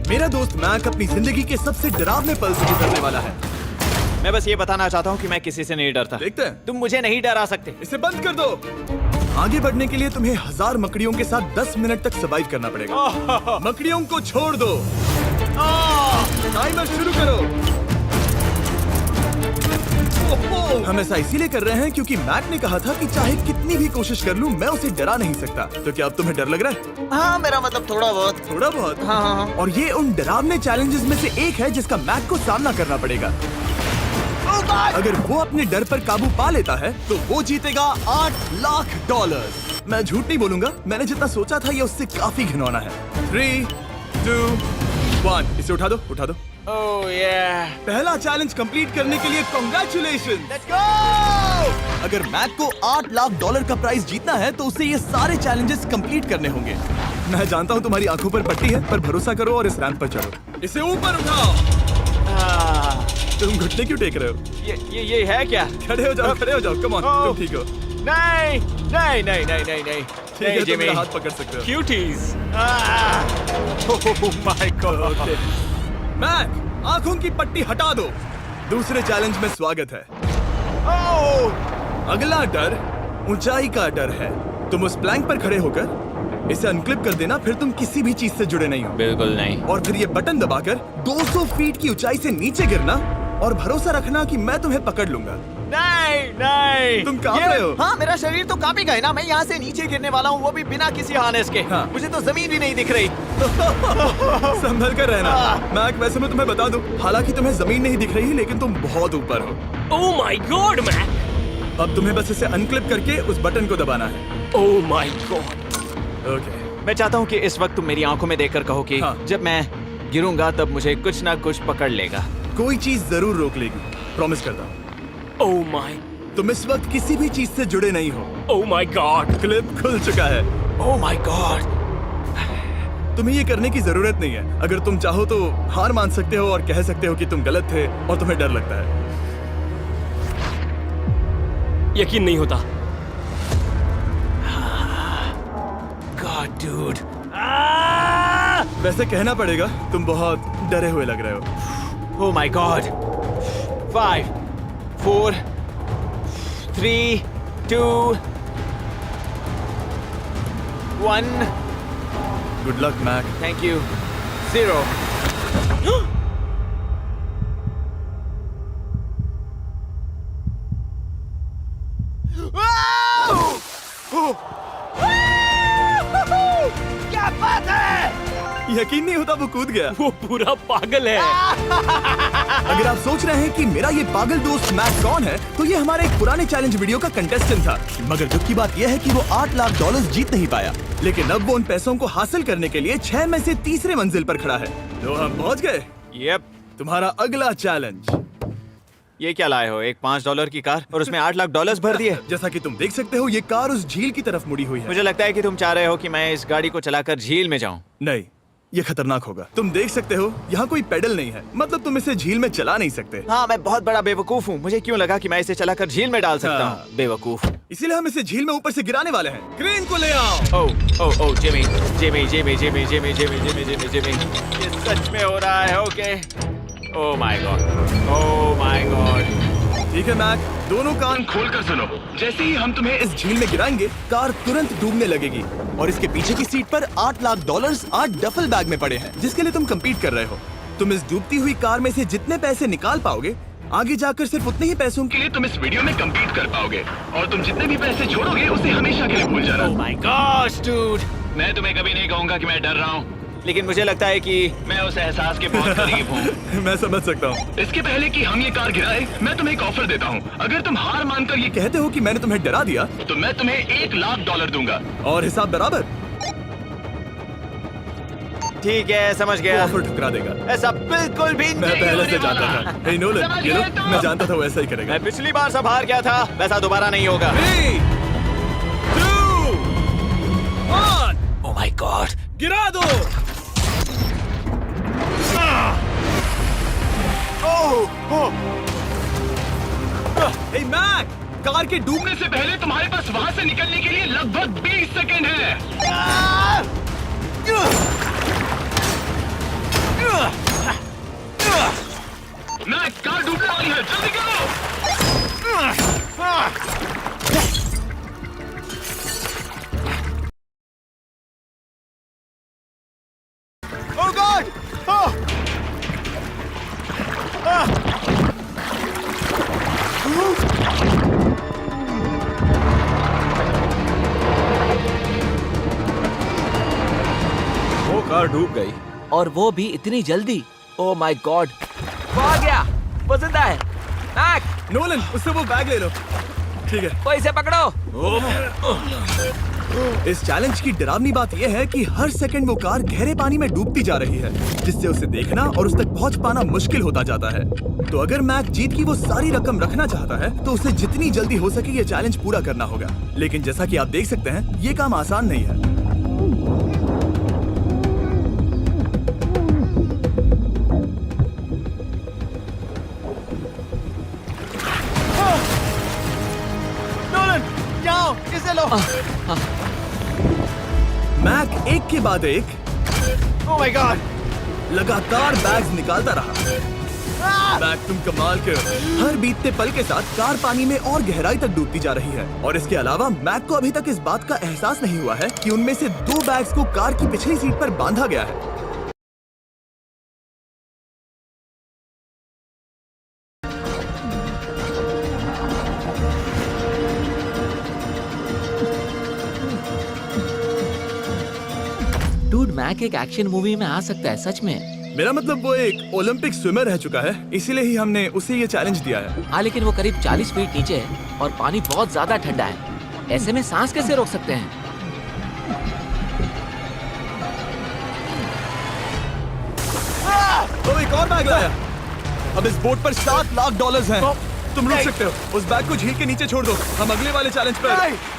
मेरा दोस्त मैक अपनी जिंदगी के सबसे डरावने पल से गुजरने वाला है। मैं बस ये बताना चाहता हूँ कि मैं किसी से नहीं डरता। देखते हैं। तुम मुझे नहीं डरा सकते। इसे बंद कर दो। आगे बढ़ने के लिए तुम्हें 1000 मकड़ियों के साथ 10 मिनट तक सर्वाइव करना पड़ेगा। मकड़ियों को छोड़ दो। टाइमर शुरू करो। हम ऐसा इसीलिए कर रहे हैं क्योंकि मैक ने कहा था कि चाहे कितनी भी कोशिश कर लूं, मैं उसे डरा नहीं सकता। तो क्या अब तुम्हें डर लग रहा है? हाँ, मेरा मतलब थोड़ा बहुत। थोड़ा बहुत? हाँ। और ये उन डरावने चैलेंजेस में से एक है जिसका मैक को सामना करना पड़ेगा। अगर वो अपने डर पर काबू पा लेता है तो वो जीतेगा $8 लाख। मैं झूठ नहीं बोलूंगा, मैंने जितना सोचा था ये उससे काफी घिनौना है। 3, 2, 1 इसे उठा दो, उठा दो। ओह yeah. पहला चैलेंज कंप्लीट करने के लिए कांग्रेचुलेशन। Let's go! अगर मैक को $8 लाख का प्राइज जीतना है तो उसे ये सारे चैलेंजेस कंप्लीट करने होंगे। मैं जानता हूँ तुम्हारी आंखों पर पट्टी है, पर भरोसा करो और इस रैंप पर चढ़ो। इसे ऊपर उठाओ। तुम घुटने क्यों टेक रहे हो? ये है क्या? खड़े हो जाओ, खड़े हो जाओ। कम ऑन, तुम ठीक हो? नहीं नहीं नहीं नहीं नहीं नहीं। ठीक है, तुम मेरा हाथ पकड़ सकते हो। Cuties. Oh my god. Mac, आंखों की पट्टी हटा दो। दूसरे चैलेंज में स्वागत है। अगला डर ऊंचाई का डर है। तुम उस प्लैंक पर खड़े होकर इसे अनक्लिप कर देना, फिर तुम किसी भी चीज से जुड़े नहीं हो। बिल्कुल नहीं। और फिर ये बटन दबाकर 200 फीट की ऊंचाई से नीचे गिरना और भरोसा रखना कि मैं तुम्हें पकड़ लूंगा। नहीं नहीं। तुम कांप रहे हो? हाँ, मेरा शरीर तो कांप ही गया ना। मैं यहाँ से नीचे गिरने वाला हूँ, वो भी बिना किसी हार्नेस के। हाँ। मुझे तो जमीन भी नहीं दिख रही। संभल कर रहना। मैक, वैसे मैं तुम्हें बता दूं, हालांकि तुम्हें जमीन नहीं दिख रही, लेकिन तुम बहुत ऊपर हो। Oh my god Mac! अब तुम्हें बस इसे अनक्लिप करके उस बटन को दबाना है। ओह माय गॉड! ओके। मैं चाहता हूँ कि इस वक्त तुम मेरी आंखों में देखकर कहो कि हाँ। जब मैं गिरूंगा तब मुझे कुछ ना कुछ पकड़ लेगा। कोई चीज जरूर रोक लेगी, प्रॉमिस करता हूँ। Oh my! तुम इस वक्त किसी भी चीज से जुड़े नहीं हो। Oh my God! क्लिप खुल चुका है। ओह माय गॉड। तुम्हें ये करने की जरूरत नहीं है। अगर तुम चाहो तो हार मान सकते हो और कह सकते हो कि तुम गलत थे और तुम्हें डर लगता है। यकीन नहीं होता। God dude. वैसे कहना पड़ेगा, तुम बहुत डरे हुए लग रहे हो। Oh my god. 5, 4, 3, 2, 1। Good luck Mac. Thank you. 0। क्या बात है? यकीन नहीं होता वो कूद गया। वो पूरा पागल है। अगर आप सोच रहे हैं कि मेरा ये पागल दोस्त मैक कौन है, तो ये हमारे एक पुराने चैलेंज वीडियो का कंटेस्टेंट था। मगर दुख की बात यह है कि वो $8 लाख जीत नहीं पाया, लेकिन अब वो उन पैसों को हासिल करने के लिए 6 में से तीसरे मंजिल पर खड़ा है। तो हम पहुंच गए। यप। तुम्हारा अगला चैलेंज। ये क्या लाए हो? एक $5 की कार और उसमें $8 लाख भर दिए। जैसा कि तुम देख सकते हो, ये कार उस झील की तरफ मुड़ी हुई है। मुझे लगता है कि तुम चाह रहे हो कि मैं इस गाड़ी को चलाकर झील में जाऊं। नहीं, ये खतरनाक होगा। तुम देख सकते हो, यहाँ कोई पेडल नहीं है, मतलब तुम इसे झील में चला नहीं सकते। हाँ, मैं बहुत बड़ा बेवकूफ हूँ। मुझे क्यों लगा कि मैं इसे चलाकर झील में डाल सकता हाँ। हूँ? बेवकूफ। इसीलिए हम इसे झील में ऊपर से गिराने वाले हैं। क्रेन को ले आओ। Oh Jimmy Jimmy Jimmy Jimmy Jimmy Jimmy Jimmy Jimmy Jimmy, ये सच में हो रहा है? Okay. Oh my god. Oh my god. ठीक है मैक, दोनों कान खोलकर सुनो। जैसे ही हम तुम्हें इस झील में गिराएंगे, कार तुरंत डूबने लगेगी और इसके पीछे की सीट पर $8 लाख 8 डफल बैग में पड़े हैं, जिसके लिए तुम compete कर रहे हो। तुम इस डूबती हुई कार में से जितने पैसे निकाल पाओगे, आगे जाकर सिर्फ उतने ही पैसों के लिए तुम इस वीडियो में compete कर पाओगे। और तुम जितने भी पैसे छोड़ोगे, उसे हमेशा के लिए भूल जाना। ओह माय गॉड डूड। मैं तुम्हें कभी नहीं कहूंगा कि मैं डर रहा हूँ। लेकिन मुझे लगता है कि मैं उस एहसास के बहुत करीब हूँ। मैं समझ सकता हूँ। इसके पहले कि हम ये कार गिराए, मैं तुम्हें एक ऑफर देता हूँ। अगर तुम हार मानकर ये कहते हो कि मैंने तुम्हें डरा दिया, तो मैं तुम्हें $1 लाख दूंगा। और हिसाब बराबर। ठीक है, समझ वो गया। ऑफर ठुकरा देगा। ऐसा बिल्कुल भी मैं नहीं पहले होने से वाला। जानता था। हे नोलन, समझ ये लो, गए तुम? मैं जानता था वो ऐसा ही करेगा। मैं पिछली बार सब हार गया था, वैसा दोबारा नहीं होगा। 3, 2, 1 ओह माय गॉड। गिरा दो। हे मैक, कार के डूबने से पहले तुम्हारे पास वहाँ से निकलने के लिए लगभग 20 सेकंड है। डूब गई। और वो भी इतनी जल्दी। ओ माय गॉड, वो आ गया, वो जिंदा है। मैक, नोलन, उससे वो बैग ले लो। ठीक है। वो इसे पकड़ो। इस चैलेंज की डरावनी बात यह है कि हर सेकंड वो कार गहरे पानी में डूबती जा रही है, जिससे उसे देखना और उस तक पहुंच पाना मुश्किल होता जाता है। तो अगर मैक जीत की वो सारी रकम रखना चाहता है तो उसे जितनी जल्दी हो सके ये चैलेंज पूरा करना होगा। लेकिन जैसा कि आप देख सकते हैं, ये काम आसान नहीं है। नोलन, जाओ, इसे लो। मैक एक के बाद एक ओ माय गॉड, लगातार बैग्स निकालता रहा। मैक, तुम कमाल के हो। हर बीतते पल के साथ कार पानी में और गहराई तक डूबती जा रही है, और इसके अलावा मैक को अभी तक इस बात का एहसास नहीं हुआ है कि उनमें से 2 बैग्स को कार की पिछली सीट पर बांधा गया है। डूड, मैक एक एक्शन मूवी में आ सकता है सच में। मेरा मतलब वो एक ओलंपिक स्विमर रह चुका है, इसीलिए ही हमने उसे ये चैलेंज दिया है। हाँ, लेकिन वो करीब 40 फीट नीचे है और पानी बहुत ज्यादा ठंडा है। ऐसे में सांस कैसे रोक सकते हैं? तो एक और बैग लाया। अब इस बोट पर $7 लाख हैं। तुम रुक सकते हो। उस बैग को झील के नीचे छोड़ दो, हम अगले वाले चैलेंज पर।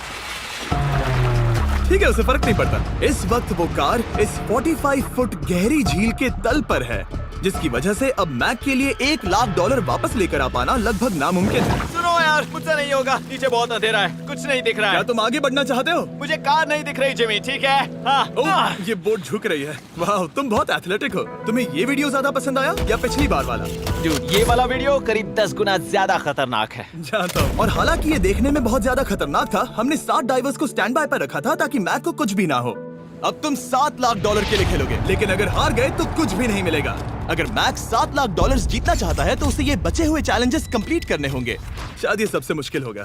ठीक है, उसे फर्क नहीं पड़ता। इस वक्त वो कार इस 45 फुट गहरी झील के तल पर है, जिसकी वजह से अब मैक के लिए $1 लाख वापस लेकर आ पाना लगभग नामुमकिन है। सुनो यार, मुझसे नहीं होगा। नीचे बहुत अंधेरा है, कुछ नहीं दिख रहा क्या है। तुम आगे बढ़ना चाहते हो? मुझे कार नहीं दिख रही जिमी, ठीक है? हाँ। ओह, ये बोट झुक रही है। वाह, तुम बहुत एथलेटिक हो। तुम्हें ये वीडियो ज्यादा पसंद आया या पिछली बार वाला? Dude, ये वाला वीडियो करीब 10 गुना ज्यादा खतरनाक है। जानता हूँ। और हालांकि ये देखने में बहुत ज्यादा खतरनाक था, हमने 7 डाइवर्स को स्टैंड बाय पर रखा था ताकि मैक को कुछ भी ना हो। अब तुम $7 लाख के लिए खेलोगे, लेकिन अगर हार गए तो कुछ भी नहीं मिलेगा। अगर मैक $7 लाख जीतना चाहता है तो उसे ये बचे हुए चैलेंजेस कंप्लीट करने होंगे। शायद ये सबसे मुश्किल होगा।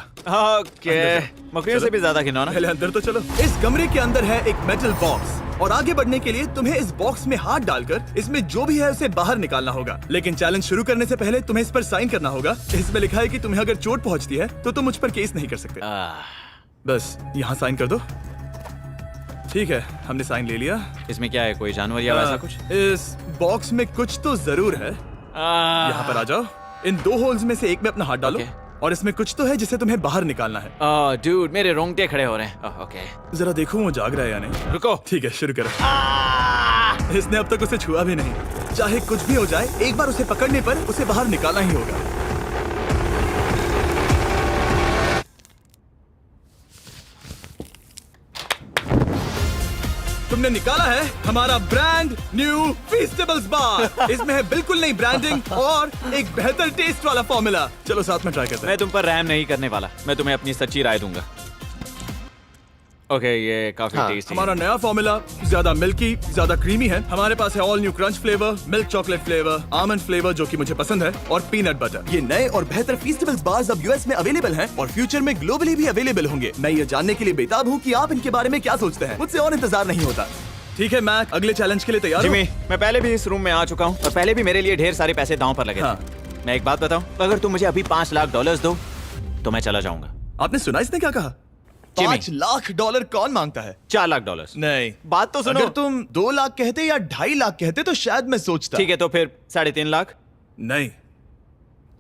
ओके, मकड़ियों से भी ज्यादा खिलौना। पहले अंदर तो चलो। इस कमरे के अंदर है एक मेटल बॉक्स, और आगे बढ़ने के लिए तुम्हें इस बॉक्स में हाथ डालकर इसमें जो भी है उसे बाहर निकालना होगा। लेकिन चैलेंज शुरू करने से पहले तुम्हें इस पर साइन करना होगा। इसमें लिखा है कि तुम्हें अगर चोट पहुंचती है तो तुम मुझ पर केस नहीं कर सकते। बस यहाँ साइन कर दो। ठीक है, हमने साइन ले लिया। इसमें क्या है, कोई जानवर या वैसा कुछ? इस बॉक्स में कुछ तो जरूर है। यहाँ पर आ जाओ। इन 2 होल्स में से एक में अपना हाथ डालो। Okay. और इसमें कुछ तो है जिसे तुम्हें बाहर निकालना है। डूड, मेरे रोंगटे खड़े हो रहे हैं। ओके, जरा देखो वो जाग रहा है या नहीं। रुको। ठीक है, शुरू करो। इसने अब तक उसे छुआ भी नहीं। चाहे कुछ भी हो जाए, एक बार उसे पकड़ने पर उसे बाहर निकालना ही होगा। तुमने निकाला है हमारा ब्रांड न्यू फीस्टेबल्स बार। इसमें है बिल्कुल नई ब्रांडिंग और एक बेहतर टेस्ट वाला फॉर्मूला। चलो साथ में ट्राई करते हैं। मैं तुम पर रहम नहीं करने वाला। मैं तुम्हें अपनी सच्ची राय दूंगा। ओके, ये काफी टेस्टी हमारा नया फॉर्मूला ज्यादा मिल्की, ज्यादा क्रीमी है। हमारे पास है all new crunch flavour, milk chocolate flavour, almond flavour जो कि मुझे पसंद है, और पीनट बटर। ये नए और बेहतर फीस्टेबल्स बार्स अब यूएस में अवेलेबल हैं और फ्यूचर में ग्लोबली भी अवेलेबल होंगे। मैं ये जानने के लिए बेताब हूँ कि आप इनके बारे में क्या सोचते हैं। मुझसे और इंतजार नहीं होता। ठीक है मैक, अगले चैलेंज के लिए तैयार हो? जिमी, मैं पहले भी इस रूम में आ चुका हूँ और पहले भी मेरे लिए ढेर सारे पैसे दांव पर लगे थे। हाँ। मैं एक बात बताऊं, अगर तुम मुझे अभी $5 लाख दो तो मैं चला जाऊंगा। आपने सुना इसने क्या कहा? जिमी। $5 लाख कौन मांगता है? $4 लाख। नहीं, बात तो सुनो। अगर तुम 2 लाख कहते या 2.5 लाख कहते तो शायद मैं सोचता। ठीक है, तो फिर 3.5 लाख। नहीं,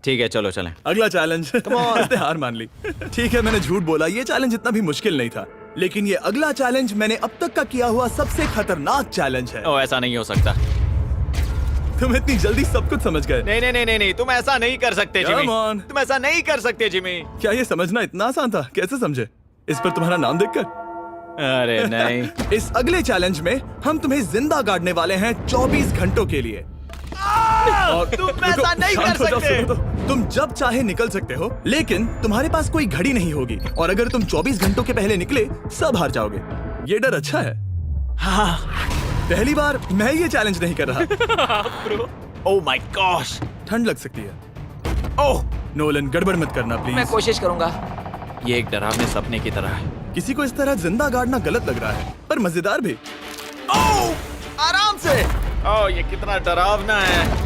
ठीक है, चलो चलें। अगला चैलेंज। इसने हार मान ली। ठीक है, मैंने झूठ बोला। ये चैलेंज इतना भी मुश्किल नहीं था, लेकिन ये अगला चैलेंज मैंने अब तक का किया हुआ सबसे खतरनाक चैलेंज है। ओ, ऐसा नहीं हो सकता। तुम इतनी जल्दी सब कुछ समझ गए। नहीं नहीं नहीं नहीं नहीं, तुम ऐसा नहीं कर सकते जिमी। Come on. तुम ऐसा नहीं कर सकते जिमी। क्या ये समझना इतना आसान था? कैसे समझे? इस पर तुम्हारा नाम देखकर? अरे नहीं। इस अगले चैलेंज में हम तुम्हें जिंदा गाड़ने वाले हैं 24 घंटों के लिए। और तुम रुको, ऐसा नहीं शांत कर हो जाओ, सकते। सुनो तो। तुम जब चाहे निकल सकते हो, लेकिन तुम्हारे पास कोई घड़ी नहीं होगी, और अगर तुम 24 घंटों के पहले निकले सब हार जाओगे। ये डर अच्छा है। हाँ। पहली बार मैं ये चैलेंज नहीं कर रहा। Oh my gosh. ठंड लग सकती है। ओह, नोलन, गड़बड़ मत करना मैं प्लीज। कोशिश करूंगा। ये एक डरावने सपने की तरह है। किसी को इस तरह जिंदा गाड़ना गलत लग रहा है, पर मजेदार भी। आराम से। ओह, ये कितना डरावना है।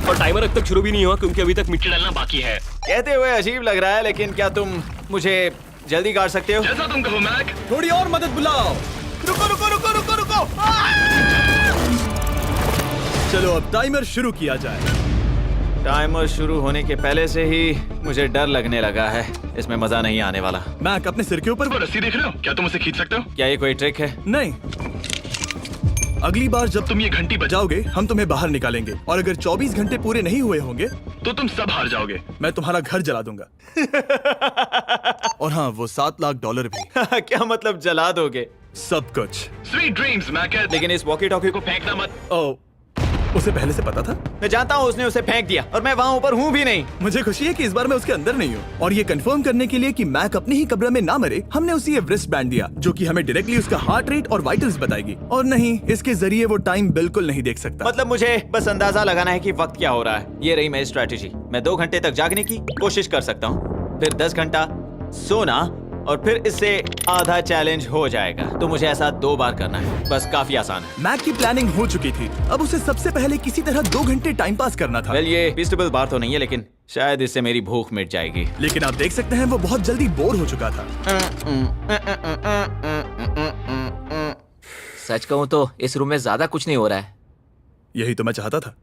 और टाइमर अब तक शुरू भी नहीं हुआ क्योंकि अभी तक मिट्टी डलना बाकी है। कहते हुए अजीब लग रहा है, लेकिन क्या तुम मुझे जल्दी काट सकते हो? जैसा तुम कहो मैक। थोड़ी और मदद बुलाओ। रुको रुको रुको रुको रुको। चलो अब टाइमर शुरू किया जाए। टाइमर शुरू होने के पहले से ही मुझे डर लगने लगा है। इसमें मजा नहीं आने वाला। मैक अपने सिर के ऊपर वो रस्सी देख रहे हो? क्या तुम उसे खींच सकते हो? क्या ये कोई ट्रिक है? नहीं। अगली बार जब तुम ये घंटी बजाओ जाओगे हम तुम्हें बाहर निकालेंगे और अगर 24 घंटे पूरे नहीं हुए होंगे तो तुम सब हार जाओगे। मैं तुम्हारा घर जला दूंगा। और हाँ, वो $7 लाख भी। क्या मतलब जला दोगे? सब कुछ। Sweet dreams Mac. लेकिन इस वॉकी टॉकी को फेंकना मत। ओ, उसे पहले से पता था? मैं जानता हूँ उसने उसे फेंक दिया और मैं वहाँ ऊपर हूँ भी नहीं। मुझे खुशी है कि इस बार मैं उसके अंदर नहीं हूँ। और ये कंफर्म करने के लिए कि मैक अपनी ही कब्र में ना मरे, हमने उसे ये रिस्ट बैंड दिया जो कि हमें डायरेक्टली उसका हार्ट रेट और वाइटल्स बताएगी। और नहीं, इसके जरिए वो टाइम बिल्कुल नहीं देख सकता। मतलब मुझे बस अंदाजा लगाना है कि वक्त क्या हो रहा है। ये रही मेरी स्ट्रेटेजी। मैं 2 घंटे तक जागने की कोशिश कर सकता हूँ, फिर 10 घंटा सोना और फिर इससे आधा चैलेंज हो जाएगा। तो मुझे ऐसा 2 बार करना है। बस काफी आसान है। मैक की प्लानिंग हो चुकी थी। अब उसे सबसे पहले किसी तरह 2 घंटे टाइम पास करना था। वेल, ये फीस्टेबल बार तो नहीं है, लेकिन शायद इससे मेरी भूख मिट जाएगी। लेकिन आप देख सकते हैं वो बहुत जल्दी बोर हो चुका था। सच कहूँ तो इस रूम में ज्यादा कुछ नहीं हो रहा है। यही तो मैं चाहता था।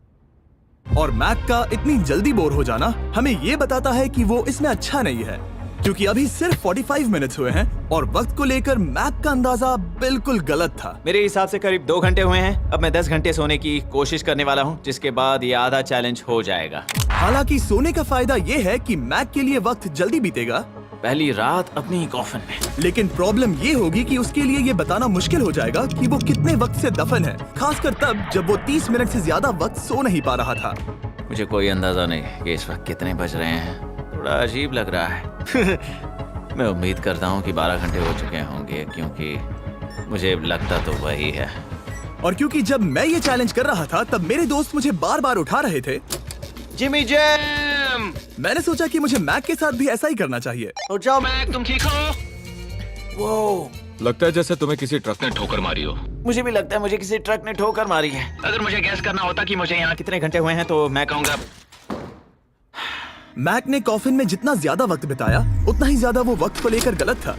और मैक का इतनी जल्दी बोर हो जाना हमें ये बताता है कि वो इसमें अच्छा नहीं है, क्योंकि अभी सिर्फ 45 मिनट्स हुए हैं और वक्त को लेकर मैक का अंदाजा बिल्कुल गलत था। मेरे हिसाब से करीब 2 घंटे हुए हैं। अब मैं 10 घंटे सोने की कोशिश करने वाला हूँ, जिसके बाद ये आधा चैलेंज हो जाएगा। हालांकि सोने का फायदा ये है कि मैक के लिए वक्त जल्दी बीतेगा, पहली रात अपनी ही कॉफिन में। लेकिन प्रॉब्लम ये होगी कि उसके लिए ये बताना मुश्किल हो जाएगा कि वो कितने वक्त से दफन है, खासकर तब जब वो 30 मिनट से ज्यादा वक्त सो नहीं पा रहा था। मुझे कोई अंदाजा नहीं कि इस वक्त कितने बज रहे हैं। थोड़ा अजीब लग रहा है। मैं उम्मीद करता हूँ कि 12 घंटे हो चुके होंगे, क्योंकि मुझे लगता तो वही है। और क्योंकि जब मैं ये चैलेंज कर रहा था तब मेरे दोस्त मुझे बार बार उठा रहे थे। Jimmy jam! मैंने सोचा कि मुझे मैक के साथ भी ऐसा ही करना चाहिए। उठ जाओ। मैक तुम ठीक हो? वो लगता है जैसे तुम्हें किसी ट्रक ने ठोकर मारी हो। मुझे भी लगता है मुझे किसी ट्रक ने ठोकर मारी है। अगर मुझे गैस करना होता कि मुझे यहाँ कितने घंटे हुए हैं तो मैं कहूँगा मैक ने कॉफिन में जितना ज्यादा वक्त बिताया उतना ही ज्यादा वो वक्त को लेकर गलत था।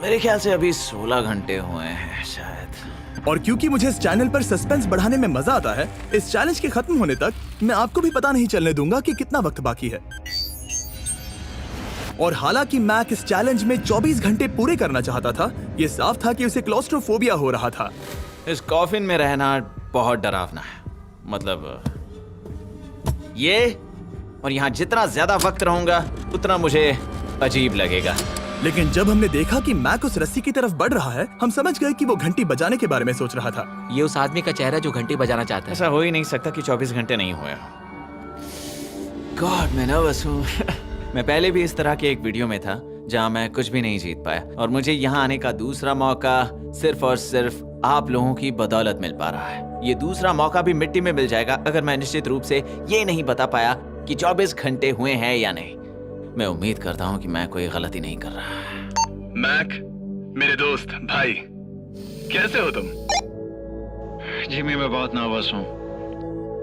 मेरे ख्याल से अभी 16 घंटे हुए हैं शायद। और क्योंकि मुझे इस चैनल पर सस्पेंस बढ़ाने में मजा आता है, इस चैलेंज के खत्म होने तक मैं आपको भी पता नहीं चलने दूंगा कि कितना वक्त बाकी है। और हालांकि मैक इस चैलेंज में 24 घंटे पूरे करना चाहता था, ये साफ था कि उसे क्लॉस्ट्रोफोबिया हो रहा था। इस कॉफिन में रहना बहुत डरावना है। मतलब ये, और यहाँ जितना ज्यादा वक्त रहूंगा उतना मुझे अजीब लगेगा। लेकिन जब हमने देखा कि मैक उस रस्सी की तरफ बढ़ रहा है, हम समझ गए कि वो घंटी बजाने के बारे में सोच रहा था। ये उस आदमी का चेहरा जो घंटी बजाना चाहता है। ऐसा हो ही नहीं सकता कि 24 घंटे नहीं हुए। गॉड, मैं नर्वस हूँ। मैं पहले भी इस तरह के एक वीडियो में था जहाँ मैं कुछ भी नहीं जीत पाया, और मुझे यहाँ आने का दूसरा मौका सिर्फ और सिर्फ आप लोगों की बदौलत मिल पा रहा है। ये दूसरा मौका भी मिट्टी में मिल जाएगा अगर मैं निश्चित रूप से ये नहीं बता पाया कि 24 घंटे हुए हैं या नहीं। मैं उम्मीद करता हूँ कि मैं कोई गलती नहीं कर रहा। मैक, मेरे दोस्त भाई, कैसे हो तुम? जिमी, मैं बहुत नर्वस हूँ।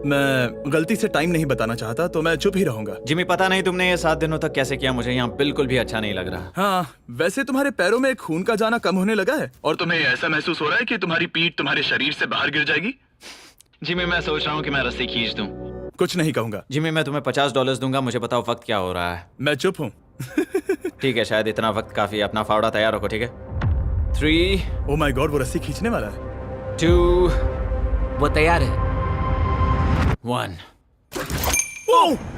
मैं गलती से टाइम नहीं बताना चाहता तो मैं चुप ही रहूंगा। जिमी, पता नहीं तुमने ये 7 दिनों तक कैसे किया, मुझे यहाँ बिल्कुल भी अच्छा नहीं लग रहा। हाँ, वैसे तुम्हारे पैरों में खून का जाना कम होने लगा है। और तुम्हें ऐसा महसूस हो रहा है कि तुम्हारी पीठ तुम्हारे शरीर से बाहर गिर जाएगी? जिमी, मैं सोच रहा हूँ कि मैं रस्सी खींच दूं। कुछ नहीं कहूंगा। जिमी, मैं तुम्हें $50 दूंगा, मुझे बताओ वक्त क्या हो रहा है। मैं चुप हूँ। ठीक है, शायद इतना वक्त काफी। अपना फावड़ा तैयार रखो, ठीक है? 3 ओह माय गॉड, वो रस्सी खींचने वाला है। 2 वो तैयार है। 1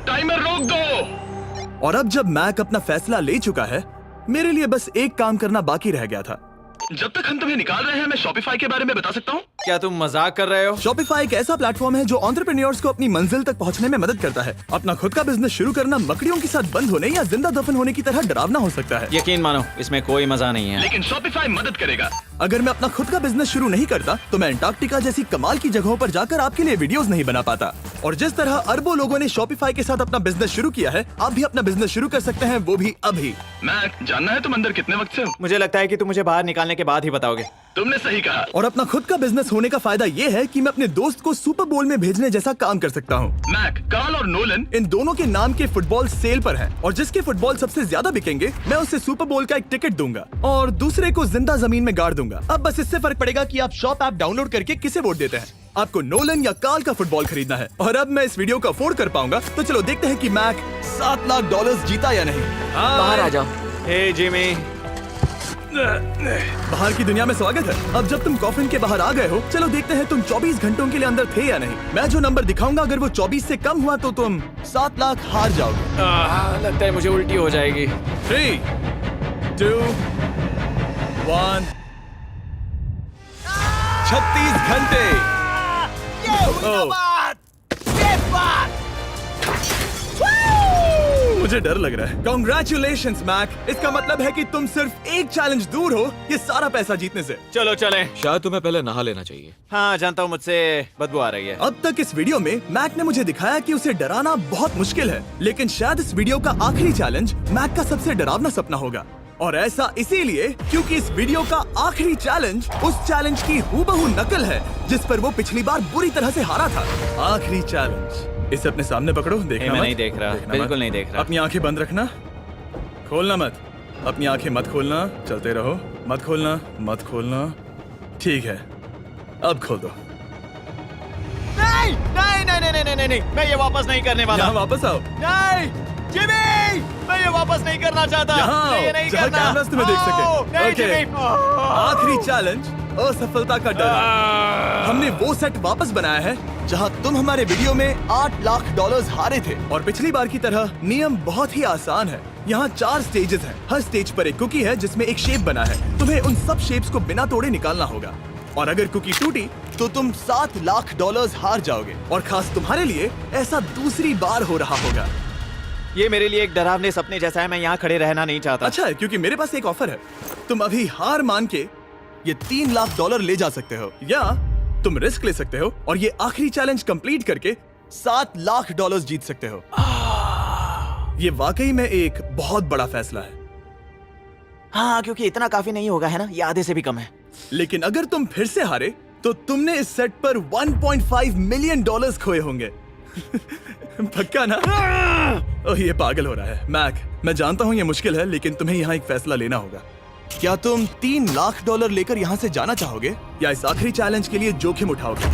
टाइमर रोक दो। और अब जब मैक अपना फैसला ले चुका है, मेरे लिए बस एक काम करना बाकी रह गया था। जब तक हम तुम्हें निकाल रहे हैं, मैं शॉपिफाई के बारे में बता सकता हूँ। क्या तुम मजाक कर रहे हो? शॉपिफाई एक ऐसा प्लेटफॉर्म है जो एंटरप्रेन्योर्स को अपनी मंजिल तक पहुंचने में मदद करता है। अपना खुद का बिजनेस शुरू करना मकड़ियों के साथ बंद होने या जिंदा दफन होने की तरह डरावना हो सकता है। यकीन मानो, इसमें कोई मजा नहीं है। लेकिन शॉपिफाई मदद करेगा। अगर मैं अपना खुद का बिजनेस शुरू नहीं करता तो मैं अंटार्कटिका जैसी कमाल की जगहों पर जाकर आपके लिए वीडियोस नहीं बना पाता। और जिस तरह अरबों लोगों ने शॉपिफाई के साथ अपना बिजनेस शुरू किया है, आप भी अपना बिजनेस शुरू कर सकते हैं, वो भी अभी। मैक, जानना है तुम अंदर कितने वक्त से हो? मुझे लगता है कि तुम मुझे बाहर निकालने के बाद ही बताओगे। तुमने सही कहा। और अपना खुद का बिजनेस होने का फायदा ये है कि मैं अपने दोस्त को सुपर बोल में भेजने जैसा काम कर सकता हूँ। मैक, कार्ल और नोलन इन दोनों के नाम के फुटबॉल सेल पर हैं और जिसके फुटबॉल सबसे ज्यादा बिकेंगे मैं उसे सुपर बोल का एक टिकट दूंगा और दूसरे को जिंदा जमीन में गाड़ दूंगा। अब बस इससे फर्क पड़ेगा कि आप शॉप ऐप डाउनलोड करके किसे वोट देते हैं। आपको नोलन या कार्ल का फुटबॉल खरीदना है। और अब मैं इस वीडियो को अफोर्ड कर पाऊंगा, तो चलो देखते हैं कि मैक $7 लाख जीता या नहीं। बाहर आ जाओ। हे जिमी, बाहर की दुनिया में स्वागत है। अब जब तुम कॉफिन के बाहर आ गए हो, चलो देखते हैं तुम 24 घंटों के लिए अंदर थे या नहीं। मैं जो नंबर दिखाऊंगा अगर वो 24 से कम हुआ तो तुम 7 लाख हार जाओगे। लगता है मुझे उल्टी हो जाएगी। 3, 2, 1। 36 घंटे। मुझे डर लग रहा है। Congratulations, Mac. इसका मतलब है कि तुम सिर्फ एक चैलेंज दूर हो ये सारा पैसा जीतने से। चलो चलें। शायद तुम्हें पहले नहा लेना चाहिए। हाँ जानता हूँ, मुझसे बदबू आ रही है। अब तक इस वीडियो में मैक ने मुझे दिखाया कि उसे डराना बहुत मुश्किल है, लेकिन शायद इस वीडियो का आखिरी चैलेंज मैक का सबसे डरावना सपना होगा। और ऐसा इसीलिए क्योंकि इस वीडियो का आखिरी चैलेंज उस चैलेंज की हूबहू नकल है जिस पर वो पिछली बार बुरी तरह से हारा था। आखिरी चैलेंज। इसे अपने सामने पकड़ो, देखना मैं मत। नहीं देख रहा, देखना बिल्कुल मत। नहीं देख रहा। अपनी आंखें बंद रखना, खोलना मत। अपनी आंखें मत खोलना, चलते रहो। मत खोलना, मत खोलना। ठीक है, अब खोल दो। नहीं नहीं नहीं नहीं नहीं नहीं, मैं ये वापस नहीं करने वाला। यहाँ वापस आओ। नहीं जिमी, मैं ये वापस नहीं करना चाहता। यहाँ मैं ये आओ, नहीं जहाँ करना। कैमरास तुम्हें देख सके। नहीं ओके। जिमी। आखिरी चैलेंज असफलता का डर। हमने वो सेट वापस बनाया है जहां तुम हमारे वीडियो में $8 लाख हारे थे और पिछली बार की तरह नियम बहुत ही आसान है। यहाँ 4 स्टेजेस हैं। हर स्टेज पर एक कुकी है जिसमें एक शेप बना है। तुम्हें उन सब शेप्स को बिना तोड़े निकालना होगा और अगर कुकी टूटी तो तुम $7 लाख हार जाओगे। और खास तुम्हारे लिए ऐसा दूसरी बार हो रहा होगा। ये मेरे लिए एक डरावने सपने जैसा है। मैं यहाँ खड़े रहना नहीं चाहता। अच्छा है क्योंकि मेरे पास एक ऑफर है। तुम अभी हार मान के ये $3 लाख ले जा सकते हो या तुम रिस्क ले सकते हो और ये आखिरी चैलेंज कंप्लीट करके $7 लाख जीत सकते हो। ये वाकई में एक बहुत बड़ा फैसला है। हाँ, क्योंकि इतना काफी नहीं होगा, है ना? ये आधे से भी कम है। लेकिन अगर तुम फिर से हारे तो तुमने इस सेट पर $1.5 मिलियन खोए होंगे। पक्का ना? ओह, ये पागल हो रहा है। मैक, मैं जानता हूँ ये मुश्किल है, लेकिन तुम्हें यहाँ एक फैसला लेना होगा। क्या तुम $3 लाख लेकर यहाँ से जाना चाहोगे या इस आखिरी चैलेंज के लिए जोखिम उठाओगे?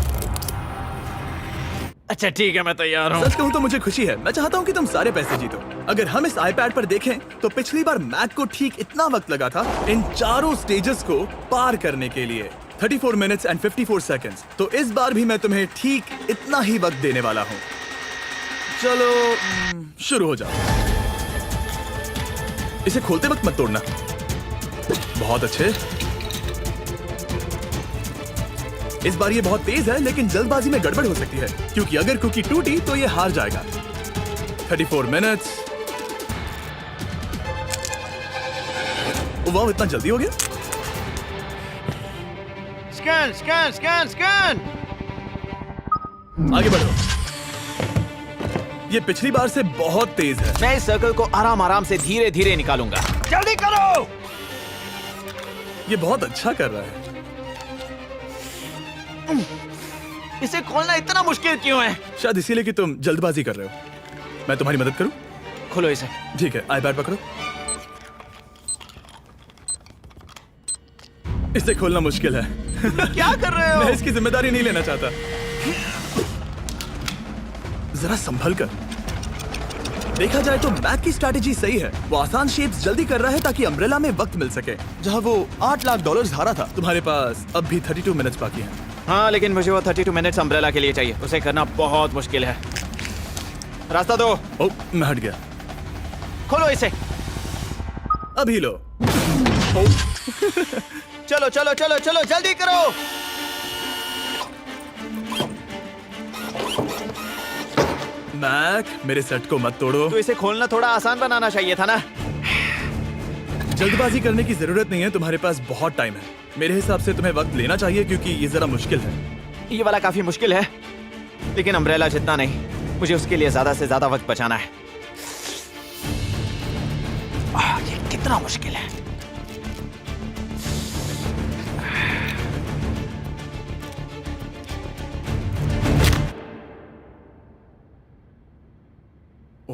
अच्छा ठीक है, मैं तैयार हूँ। सच कहूँ तो मुझे खुशी है। मैं चाहता हूँ कि तुम सारे पैसे जीतो। अगर हम इस iPad पर देखें तो पिछली बार मैक को ठीक इतना वक्त लगा था इन चारों स्टेजेस को पार करने के लिए, 34 मिनट्स एंड 54 सेकंड्स। तो इस बार भी मैं तुम्हें ठीक इतना ही वक्त देने वाला हूँ। चलो शुरू हो जाओ। इसे खोलते वक्त मत तोड़ना। बहुत अच्छे। इस बार ये बहुत तेज है, लेकिन जल्दबाजी में गड़बड़ हो सकती है क्योंकि अगर कुकी टूटी तो ये हार जाएगा। 34 मिनट्स। वाह, इतना जल्दी हो गया। Scan scan scan scan. आगे बढ़ो। ये पिछली बार से बहुत तेज है। मैं इस सर्कल को आराम आराम से धीरे धीरे निकालूंगा। जल्दी करो। ये बहुत अच्छा कर रहा है। इसे खोलना इतना मुश्किल क्यों है? शायद इसीलिए कि तुम जल्दबाजी कर रहे हो। मैं तुम्हारी मदद करूं? खोलो इसे। ठीक है, iPad पकड़ो। इसे खोलना मुश्किल है। क्या कर रहे हो? मैं इसकी जिम्मेदारी नहीं लेना चाहता। जरा संभल कर। देखा जाए तो मैक की स्ट्रैटेजी सही है। वो आसान शेप्स जल्दी कर रहा है ताकि अम्ब्रेला में वक्त मिल सके। जहां वो $8 लाख हारा था, तुम्हारे पास अब भी 32 मिनट्स बाकी हैं। हाँ, लेकिन मुझे वो 32 मिनट्स अम्ब्रेला के लिए चाहिए। उसे करना बहुत मुश्किल है। रास्ता दो। ओह, मैं हट गया। खोलो इसे। अभी लो। चलो चलो चलो चलो, जल्दी करो। मैक, मेरे सेट को मत तोड़ो। तो इसे खोलना थोड़ा आसान बनाना चाहिए था ना। जल्दबाजी करने की जरूरत नहीं है, तुम्हारे पास बहुत टाइम है। मेरे हिसाब से तुम्हें वक्त लेना चाहिए क्योंकि ये जरा मुश्किल है। ये वाला काफी मुश्किल है, लेकिन अम्ब्रेला जितना नहीं। मुझे उसके लिए ज्यादा से ज्यादा वक्त बचाना है। ये कितना मुश्किल है।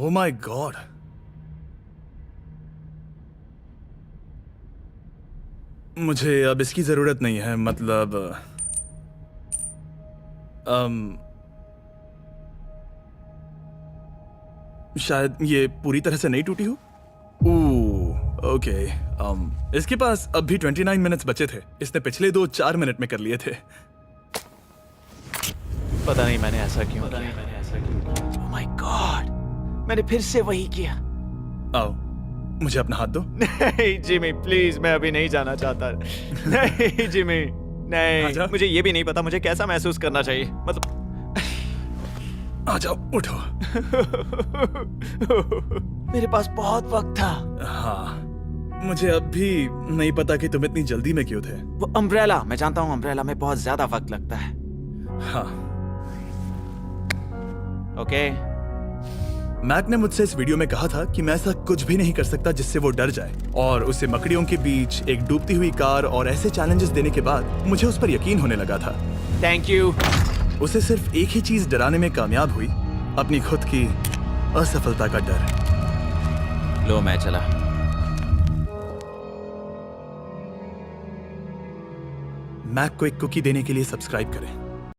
ओह माय गॉड। मुझे अब इसकी जरूरत नहीं है, मतलब शायद ये पूरी तरह से नहीं टूटी हो। ओके। इसके पास अब भी 29 मिनट्स बचे थे। इसने पिछले 4 मिनट में कर लिए थे। पता नहीं मैंने ऐसा क्यों किया। ओह माय गॉड, मैंने फिर से वही किया। आओ, मुझे अपना हाथ दो। नहीं जिमी प्लीज, मैं अभी नहीं जाना चाहता। नहीं जिमी, नहीं, आजा। मुझे ये भी नहीं पता मुझे कैसा महसूस करना चाहिए, मतलब आ जाओ, उठो। मेरे पास बहुत वक्त था। हाँ, मुझे अब भी नहीं पता कि तुम इतनी जल्दी में क्यों थे। वो अम्ब्रेला, मैं जानता हूँ अम्ब्रेला में बहुत ज्यादा वक्त लगता है। हाँ, ओके। मैक ने मुझसे इस वीडियो में कहा था कि मैं ऐसा कुछ भी नहीं कर सकता जिससे वो डर जाए, और उसे मकड़ियों के बीच एक डूबती हुई कार और ऐसे चैलेंजेस देने के बाद मुझे उस पर यकीन होने लगा था। Thank you. उसे सिर्फ एक ही चीज डराने में कामयाब हुई, अपनी खुद की असफलता का डर। लो मैं चला। मैक को एक कुकी देने के लिए सब्सक्राइब करें।